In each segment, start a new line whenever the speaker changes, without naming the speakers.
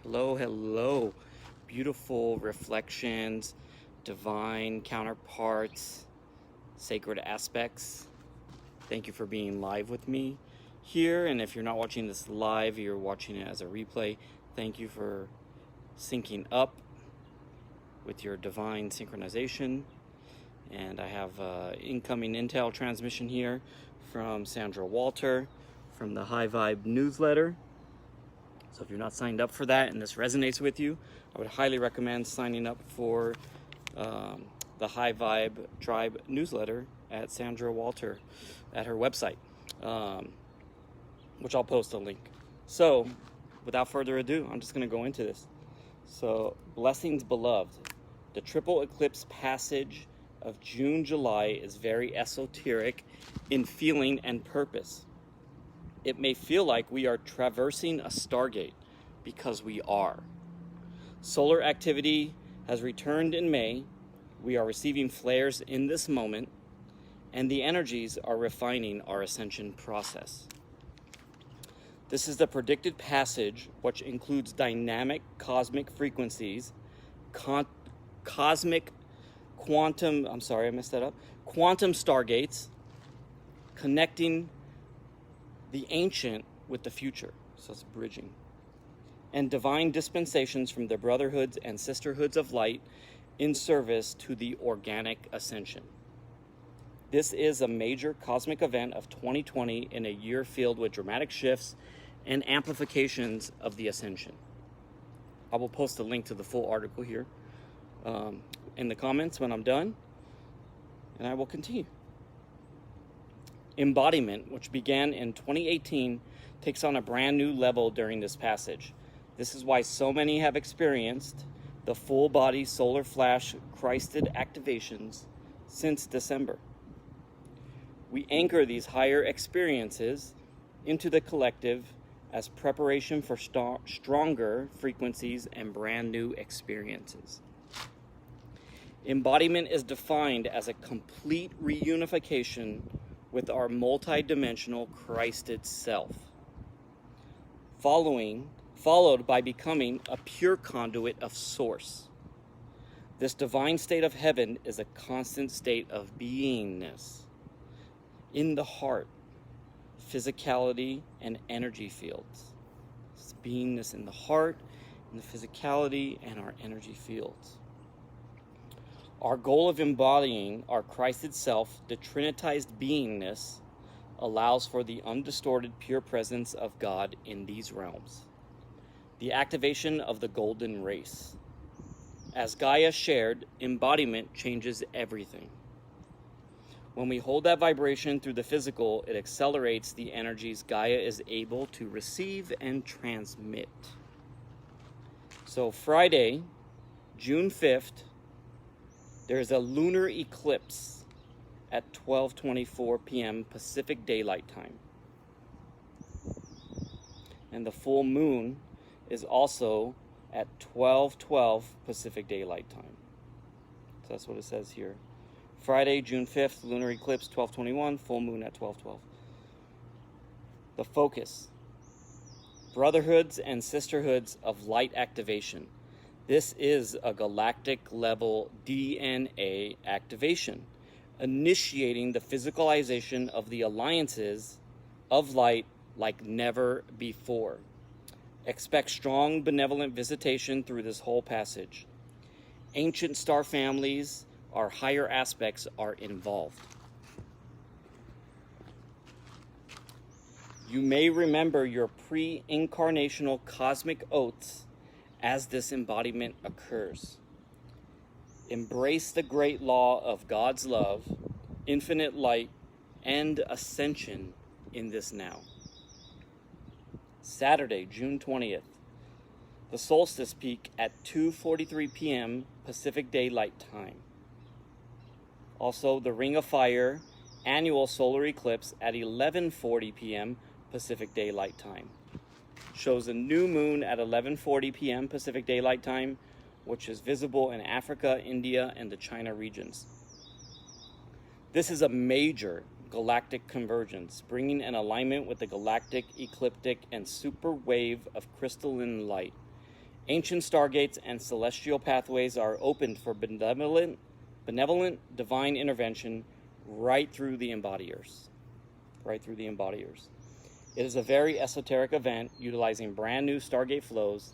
Hello, hello. Beautiful reflections, divine counterparts, sacred aspects. Thank you for being live with me here. And if you're not watching this live, you're watching it as a replay. Thank you for syncing up with your divine synchronization. And I have incoming intel transmission here from Sandra Walter from the High Vibe newsletter. So if you're not signed up for that and this resonates with you, I would highly recommend signing up for the High Vibe Tribe newsletter at Sandra Walter at her website, which I'll post a link. So without further ado, I'm just going to go into this. So blessings, beloved. The triple eclipse passage of June-July is very esoteric in feeling and purpose. It may feel like we are traversing a stargate, because we are. Solar activity has returned in May. We are receiving flares in this moment, and the energies are refining our ascension process. This is the predicted passage, which includes dynamic cosmic frequencies, quantum stargates, connecting the ancient with the future, so it's bridging, and divine dispensations from the brotherhoods and sisterhoods of light in service to the organic ascension. This is a major cosmic event of 2020 in a year filled with dramatic shifts and amplifications of the ascension. I will post a link to the full article here in the comments when I'm done, and I will continue. Embodiment, which began in 2018, takes on a brand new level during this passage. This is why so many have experienced the full body solar flash Christed activations since December. We anchor these higher experiences into the collective as preparation for stronger frequencies and brand new experiences. Embodiment is defined as a complete reunification with our multidimensional Christed self, followed by becoming a pure conduit of source. This divine state of heaven is a constant state of beingness in the heart, physicality, and energy fields. It's beingness in the heart, in the physicality, and our energy fields. Our goal of embodying our Christed self, the trinitized beingness, allows for the undistorted pure presence of God in these realms. The activation of the golden race. As Gaia shared, embodiment changes everything. When we hold that vibration through the physical, it accelerates the energies Gaia is able to receive and transmit. So Friday, June 5th, there's a lunar eclipse at 12:24 p.m. Pacific Daylight Time. And the full moon is also at 12:12 Pacific Daylight Time. So that's what it says here. Friday, June 5th, lunar eclipse, 12:21, full moon at 12:12. The focus. Brotherhoods and sisterhoods of light activation. This is a galactic level DNA activation, initiating the physicalization of the alliances of light like never before. Expect strong benevolent visitation through this whole passage. Ancient star families, our higher aspects are involved. You may remember your pre-incarnational cosmic oaths as this embodiment occurs. Embrace the great law of God's love, infinite light, and ascension in this now. Saturday, June 20th, the solstice peak at 2:43 p.m. Pacific Daylight Time. Also, the Ring of Fire annual solar eclipse at 11:40 p.m. Pacific Daylight Time. Shows a new moon at 11:40 p.m. Pacific Daylight Time, which is visible in Africa, India, and the China regions. This is a major galactic convergence, bringing an alignment with the galactic, ecliptic, and super wave of crystalline light. Ancient stargates and celestial pathways are opened for benevolent divine intervention right through the embodiers. It is a very esoteric event utilizing brand new stargate flows.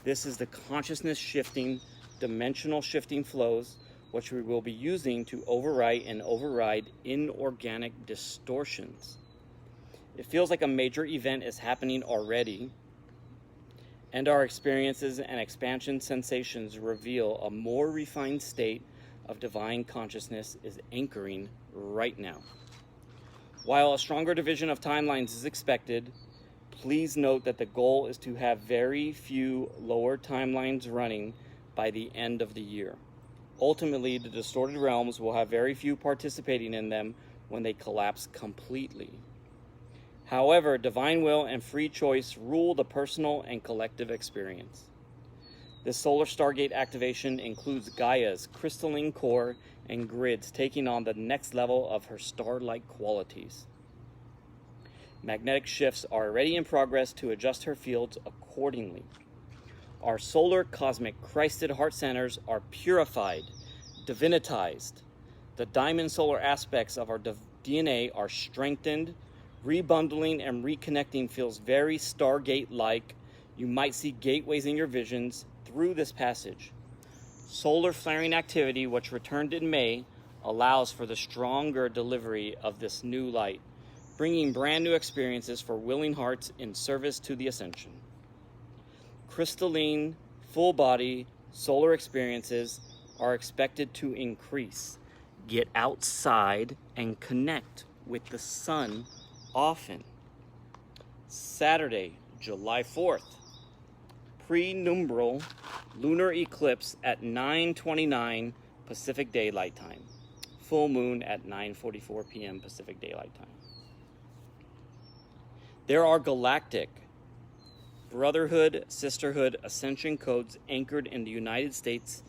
This is the consciousness shifting, dimensional shifting flows, which we will be using to overwrite and override inorganic distortions. It feels like a major event is happening already, and our experiences and expansion sensations reveal a more refined state of divine consciousness is anchoring right now. While a stronger division of timelines is expected, please note that the goal is to have very few lower timelines running by the end of the year. Ultimately, the distorted realms will have very few participating in them when they collapse completely. However, divine will and free choice rule the personal and collective experience. This solar stargate activation includes Gaia's crystalline core and grids taking on the next level of her star-like qualities. Magnetic shifts are already in progress to adjust her fields accordingly. Our solar cosmic Christed heart centers are purified, divinitized. The diamond solar aspects of our DNA are strengthened. Rebundling and reconnecting feels very Stargate-like. You might see gateways in your visions through this passage. Solar flaring activity, which returned in May, allows for the stronger delivery of this new light, bringing brand new experiences for willing hearts in service to the ascension. Crystalline, full-body solar experiences are expected to increase. Get outside and connect with the sun often. Saturday, July 4th, pre-numbral lunar eclipse at 9:29 Pacific Daylight Time. Full moon at 9:44 p.m. Pacific Daylight Time. There are galactic brotherhood, sisterhood, ascension codes anchored in the United States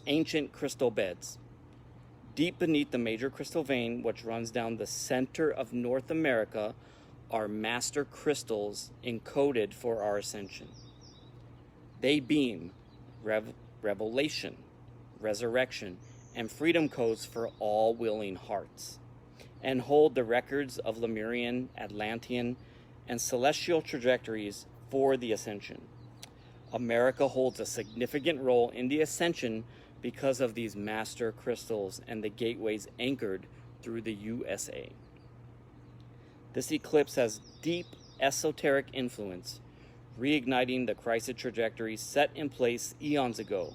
ancient crystal beds. Deep beneath the major crystal vein, which runs down the center of North America, are master crystals encoded for our ascension. They beam revelation, resurrection, and freedom codes for all willing hearts, and hold the records of Lemurian, Atlantean, and celestial trajectories for the ascension. America holds a significant role in the ascension because of these master crystals and the gateways anchored through the USA. This eclipse has deep esoteric influence, reigniting the crisis trajectory set in place eons ago.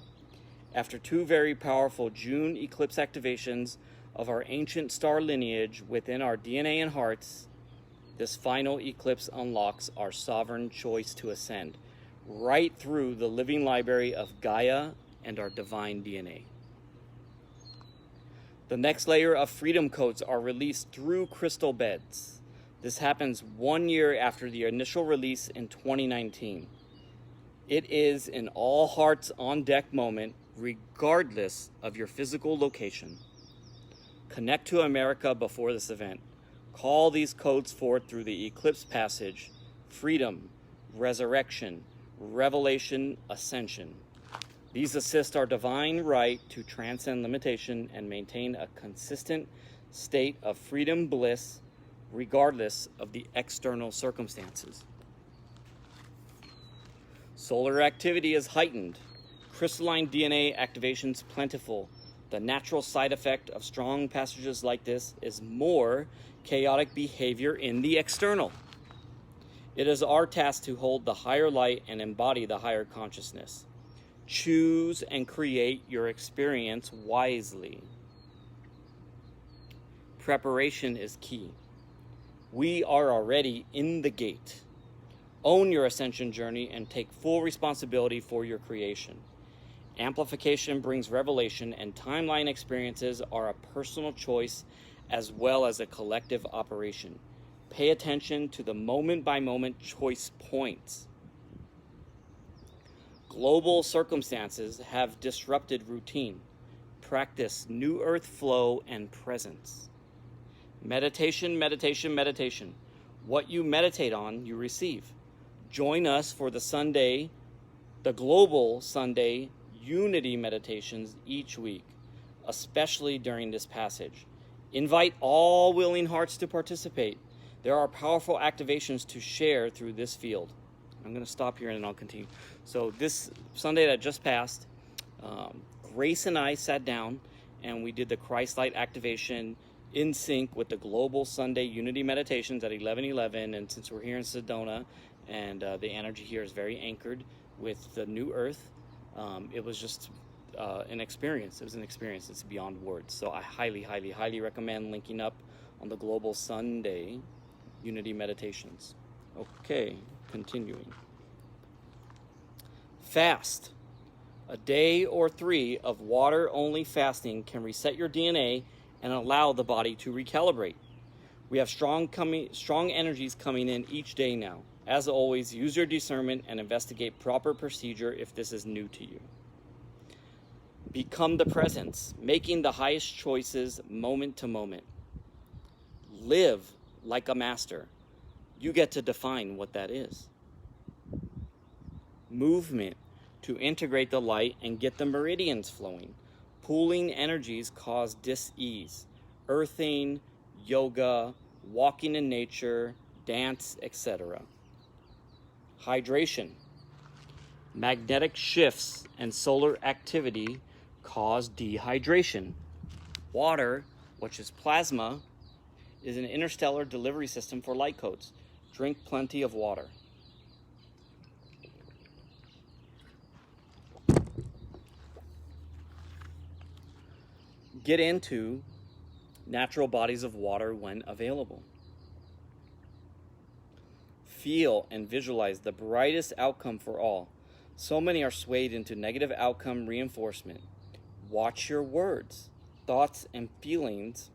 After two very powerful June eclipse activations of our ancient star lineage within our DNA and hearts, this final eclipse unlocks our sovereign choice to ascend right through the living library of Gaia and our divine DNA. The next layer of freedom codes are released through crystal beds. This happens 1 year after the initial release in 2019. It is an all hearts on deck moment, regardless of your physical location. Connect to America before this event. Call these codes forth through the eclipse passage: freedom, resurrection, revelation, ascension. These assist our divine right to transcend limitation and maintain a consistent state of freedom bliss, regardless of the external circumstances. Solar activity is heightened. Crystalline DNA activations plentiful. The natural side effect of strong passages like this is more chaotic behavior in the external. It is our task to hold the higher light and embody the higher consciousness. Choose and create your experience wisely. Preparation is key. We are already in the gate. Own your ascension journey and take full responsibility for your creation. Amplification brings revelation, and timeline experiences are a personal choice as well as a collective operation. Pay attention to the moment-by-moment choice points. Global circumstances have disrupted routine. Practice new earth flow and presence. Meditation, meditation, meditation. What you meditate on, you receive. Join us for the Sunday the global Sunday unity meditations each week, especially during this passage. Invite all willing hearts to participate. There are powerful activations to share through this field. I'm going to stop here and then I'll continue. So this Sunday that just passed, Grace and I sat down and we did the Christ Light activation in sync with the global Sunday unity meditations at 11:11. And since we're here in Sedona and the energy here is very anchored with the new earth, it was just an experience. It was an experience. It's beyond words. So I highly, highly, highly recommend linking up on the global Sunday unity meditations. Okay, continuing. Fast. A day or 3 of water-only fasting can reset your DNA and allow the body to recalibrate. We have strong energies coming in each day now. As always, use your discernment and investigate proper procedure if this is new to you. Become the presence, making the highest choices moment to moment. Live like a master. You get to define what that is. Movement, to integrate the light and get the meridians flowing. Pooling energies cause dis-ease. Earthing, yoga, walking in nature, dance, etc. Hydration. Magnetic shifts and solar activity cause dehydration. Water, which is plasma, is an interstellar delivery system for light codes. Drink plenty of water. Get into natural bodies of water when available. Feel and visualize the brightest outcome for all. So many are swayed into negative outcome reinforcement. Watch your words, thoughts, and feelings.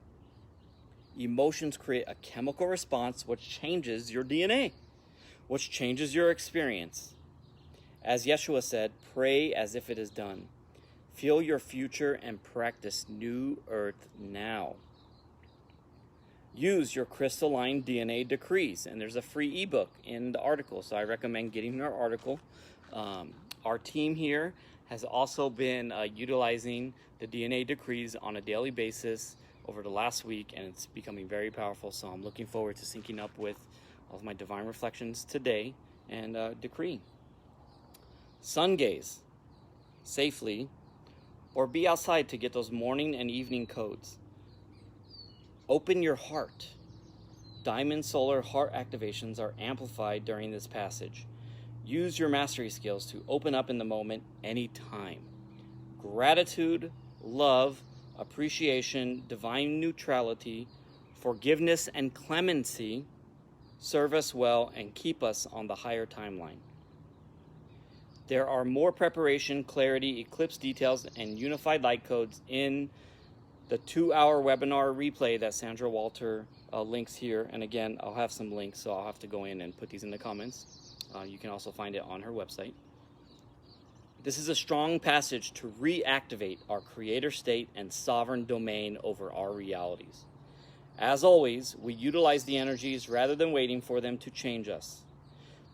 Emotions create a chemical response which changes your DNA, which changes your experience. As Yeshua said, pray as if it is done. Feel your future and practice new earth now. Use your crystalline DNA decrees, and there's a free ebook in the article, so I recommend getting our article. Our team here has also been utilizing the DNA decrees on a daily basis over the last week, and it's becoming very powerful, so I'm looking forward to syncing up with all of my divine reflections today and decree. Sun gaze safely, or be outside to get those morning and evening codes. Open your heart. Diamond solar heart activations are amplified during this passage. Use your mastery skills to open up in the moment anytime. Gratitude, love, appreciation, divine neutrality, forgiveness, and clemency serve us well and keep us on the higher timeline. There are more preparation, clarity, eclipse details, and unified light codes in the 2-hour webinar replay that Sandra Walter links here. And again, I'll have some links, so I'll have to go in and put these in the comments. You can also find it on her website. This is a strong passage to reactivate our creator state and sovereign domain over our realities. As always, we utilize the energies rather than waiting for them to change us.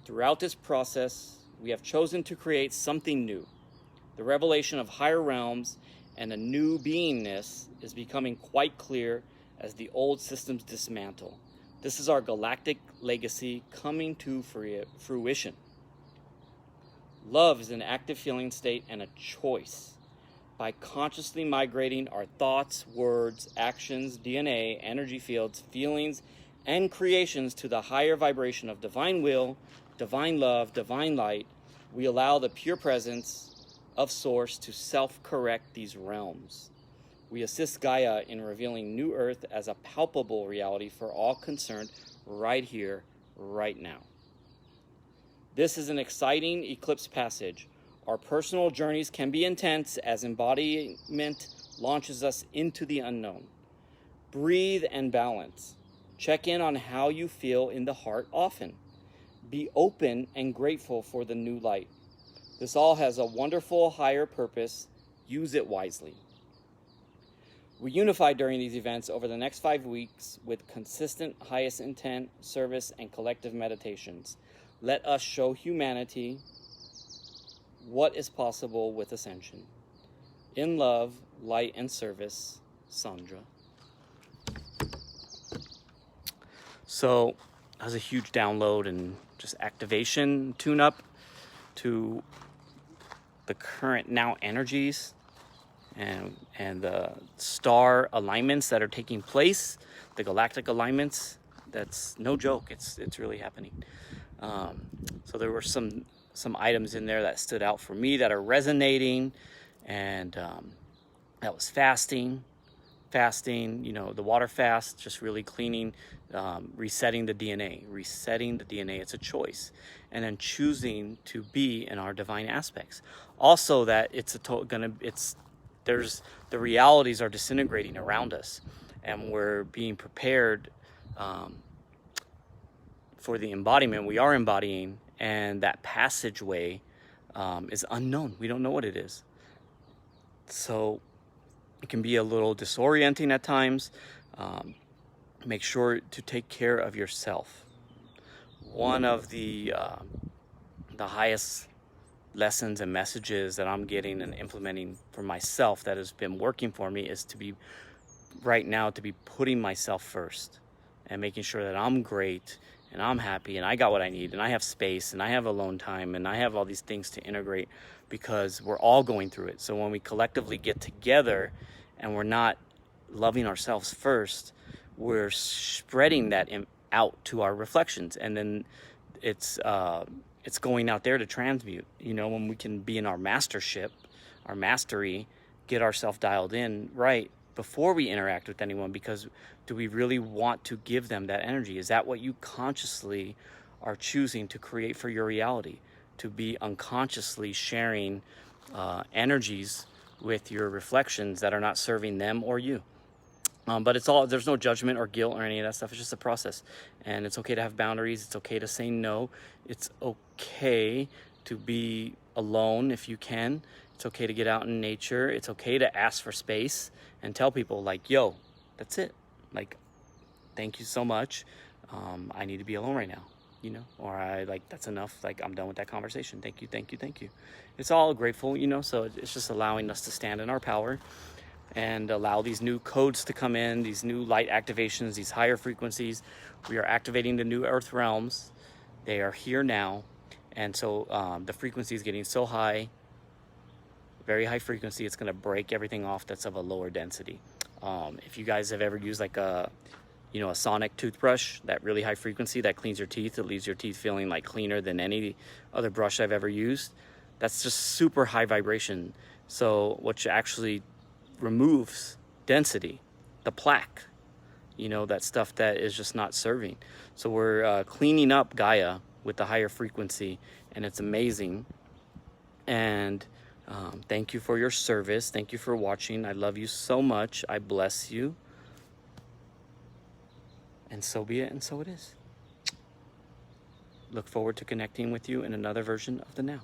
Throughout this process, we have chosen to create something new. The revelation of higher realms and a new beingness is becoming quite clear as the old systems dismantle. This is our galactic legacy coming to fruition. Love is an active feeling state and a choice. By consciously migrating our thoughts, words, actions, DNA, energy fields, feelings, and creations to the higher vibration of divine will, divine love, divine light, we allow the pure presence of Source to self-correct these realms. We assist Gaia in revealing New Earth as a palpable reality for all concerned right here, right now. This is an exciting eclipse passage. Our personal journeys can be intense as embodiment launches us into the unknown. Breathe and balance. Check in on how you feel in the heart often. Be open and grateful for the new light. This all has a wonderful higher purpose. Use it wisely. We unify during these events over the next 5 weeks with consistent highest intent, service, and collective meditations. Let us show humanity what is possible with ascension. In love, light, and service, Sandra. So that was a huge download and just activation, tune up to the current now energies and the star alignments that are taking place, the galactic alignments. That's no joke. It's really happening. So there were some items in there that stood out for me that are resonating, and that was fasting, the water fast, just really cleaning, resetting the DNA. It's a choice, and then choosing to be in our divine aspects. Also, that the realities are disintegrating around us, and we're being prepared for the embodiment. We are embodying, and that passageway is unknown. We don't know what it is. So it can be a little disorienting at times. Make sure to take care of yourself. One of the highest lessons and messages that I'm getting and implementing for myself that has been working for me is to be putting myself first and making sure that I'm great and I'm happy and I got what I need and I have space and I have alone time and I have all these things to integrate, because we're all going through it. So when we collectively get together and we're not loving ourselves first, we're spreading that out to our reflections, and then it's going out there to transmute. When we can be in our mastership, our mastery, get ourselves dialed in right before we interact with anyone, because do we really want to give them that energy? Is that what you consciously are choosing to create for your reality? To be unconsciously sharing energies with your reflections that are not serving them or you. But there's no judgment or guilt or any of that stuff. It's just a process. And it's okay to have boundaries. It's okay to say no. It's okay to be alone if you can. It's okay to get out in nature. It's okay to ask for space and tell people, like, yo, that's it. Like, thank you so much. I need to be alone right now, or that's enough. Like, I'm done with that conversation. Thank you. It's all grateful, so it's just allowing us to stand in our power and allow these new codes to come in, these new light activations, these higher frequencies. We are activating the new earth realms. They are here now. And so the frequency is getting so high, very high frequency, it's going to break everything off that's of a lower density. If you guys have ever used like a sonic toothbrush, that really high frequency that cleans your teeth, it leaves your teeth feeling like cleaner than any other brush I've ever used. That's just super high vibration. So what actually removes density, the plaque, that stuff that is just not serving. So we're cleaning up Gaia with the higher frequency, and it's amazing. And thank you for your service. Thank you for watching. I love you so much. I bless you. And so be it, and so it is. Look forward to connecting with you in another version of the Now.